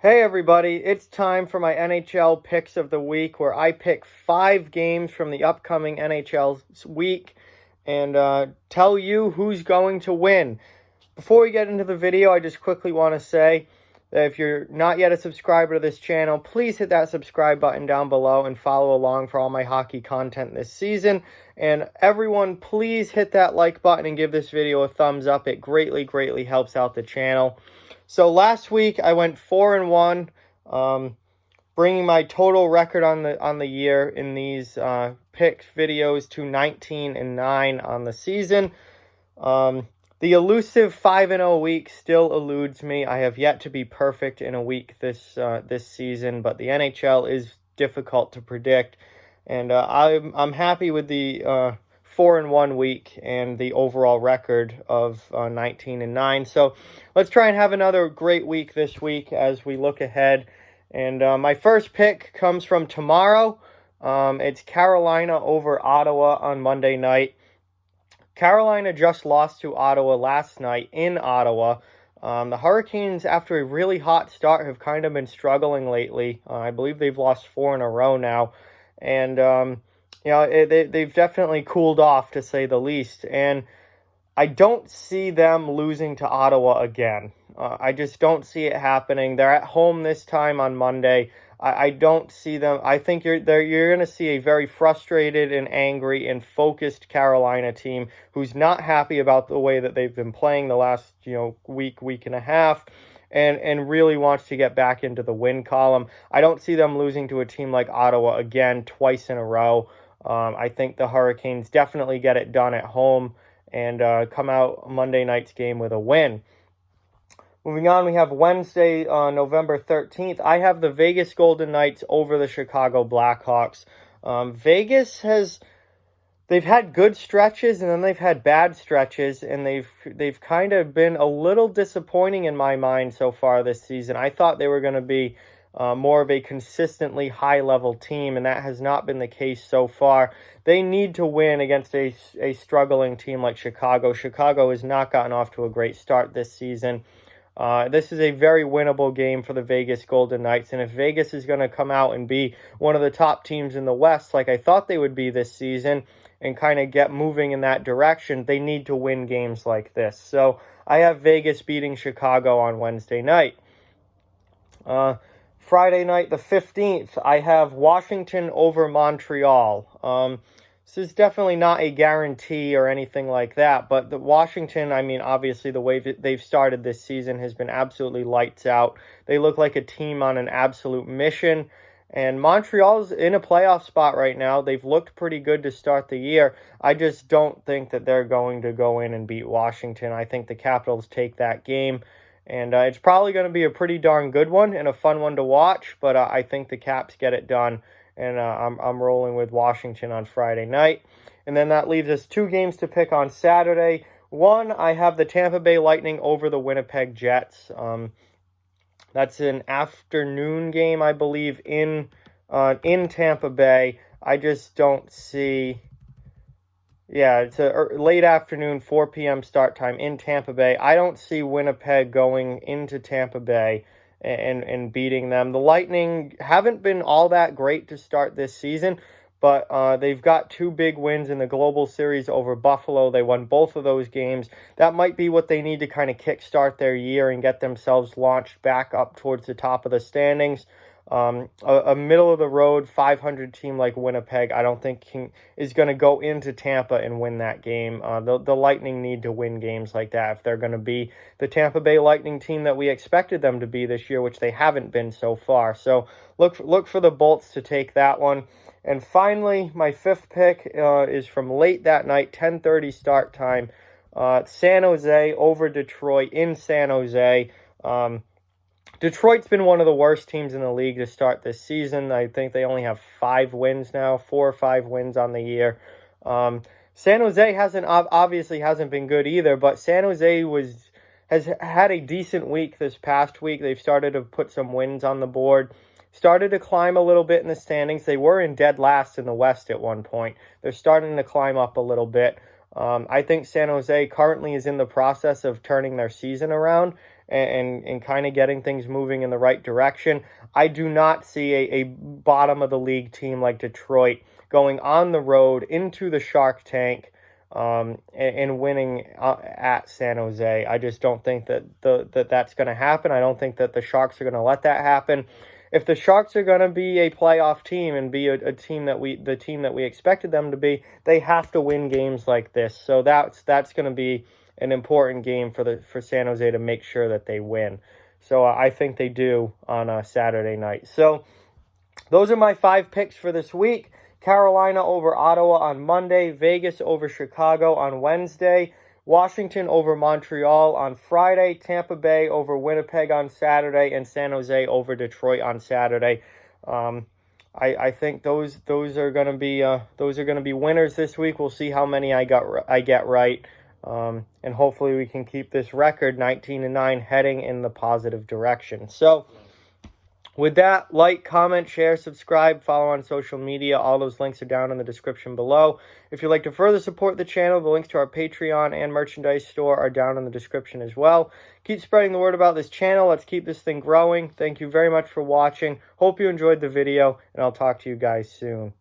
Hey everybody, it's time for my NHL Picks of the Week, where I pick 5 games from the upcoming NHL week and tell you who's going to win. Before we get into the video, I just quickly want to say that if you're not yet a subscriber to this channel, please hit that subscribe button down below and follow along for all my hockey content this season. And everyone, please hit that like button and give this video a thumbs up. It greatly helps out the channel. So last week I went 4-1, bringing my total record on the year in these pick videos to 19-9 on the season. The elusive 5-0 week still eludes me. I have yet to be perfect in a week this season, but the NHL is difficult to predict, and I'm happy with the 4-1 week and the overall record of 19-9. So let's try and have another great week this week as we look ahead. And my first pick comes from tomorrow. It's Carolina over Ottawa on Monday night. Carolina just lost to Ottawa last night in Ottawa. The Hurricanes, after a really hot start, have kind of been struggling lately. I believe they've lost 4 in a row now. And they've definitely cooled off, to say the least. And I don't see them losing to Ottawa again. I just don't see it happening. They're at home this time on Monday. I don't see them. I think you're going to see a very frustrated and angry and focused Carolina team who's not happy about the way that they've been playing the last week and a half, and really wants to get back into the win column. I don't see them losing to a team like Ottawa again twice in a row. I think the Hurricanes definitely get it done at home and come out Monday night's game with a win. Moving on, we have Wednesday, November 13th. I have the Vegas Golden Knights over the Chicago Blackhawks. They've had good stretches and then they've had bad stretches, and they've kind of been a little disappointing in my mind so far this season. I thought they were going to be more of a consistently high-level team, and that has not been the case so far. They need to win against a struggling team like Chicago. Chicago has not gotten off to a great start this season. This is a very winnable game for the Vegas Golden Knights, and if Vegas is going to come out and be one of the top teams in the West like I thought they would be this season and kind of get moving in that direction, they need to win games like this. So I have Vegas beating Chicago on Wednesday night. Friday night, the 15th, I have Washington over Montreal. This is definitely not a guarantee or anything like that, but the Washington, I mean, obviously the way that they've started this season has been absolutely lights out. They look like a team on an absolute mission, and Montreal's in a playoff spot right now. They've looked pretty good to start the year. I just don't think that they're going to go in and beat Washington. I think the Capitals take that game. And it's probably going to be a pretty darn good one and a fun one to watch, but I think the Caps get it done, and I'm rolling with Washington on Friday night. And then that leaves us 2 games to pick on Saturday. One, I have the Tampa Bay Lightning over the Winnipeg Jets. That's an afternoon game, I believe, in Tampa Bay. I just don't see... Yeah, it's a late afternoon, 4 p.m. start time in Tampa Bay. I don't see Winnipeg going into Tampa Bay and beating them. The Lightning haven't been all that great to start this season, but they've got 2 big wins in the Global Series over Buffalo. They won both of those games. That might be what they need to kind of kickstart their year and get themselves launched back up towards the top of the standings. A middle-of-the-road 500 team like Winnipeg, I don't think is going to go into Tampa and win that game. The Lightning need to win games like that if they're going to be the Tampa Bay Lightning team that we expected them to be this year, which they haven't been so far. So look for the Bolts to take that one. And finally, my 5th pick is from late that night, 10:30 start time. San Jose over Detroit in San Jose. Detroit's been one of the worst teams in the league to start this season. I think they only have 5 wins now, 4 or 5 wins on the year. San Jose obviously hasn't been good either, but San Jose has had a decent week this past week. They've started to put some wins on the board, started to climb a little bit in the standings. They were in dead last in the West at one point. They're starting to climb up a little bit. I think San Jose currently is in the process of turning their season around, and kind of getting things moving in the right direction. I do not see a bottom of the league team like Detroit going on the road into the Shark Tank and winning at San Jose. I just don't think that that's going to happen. I don't think that the Sharks are going to let that happen. If the Sharks are going to be a playoff team and be a team that we expected them to be, they have to win games like this. So that's going to be an important game for San Jose to make sure that they win. So I think they do on a Saturday night. So those are my 5 picks for this week. Carolina over Ottawa on Monday, Vegas over Chicago on Wednesday, Washington over Montreal on Friday, Tampa Bay over Winnipeg on Saturday, and San Jose over Detroit on Saturday. I think those are going to be winners this week. We'll see how many I get right, and hopefully we can keep this record 19-9 heading in the positive direction. So, with that, like, comment, share, subscribe, follow on social media. All those links are down in the description below. If you'd like to further support the channel, the links to our Patreon and merchandise store are down in the description as well. Keep spreading the word about this channel. Let's keep this thing growing. Thank you very much for watching. Hope you enjoyed the video, and I'll talk to you guys soon.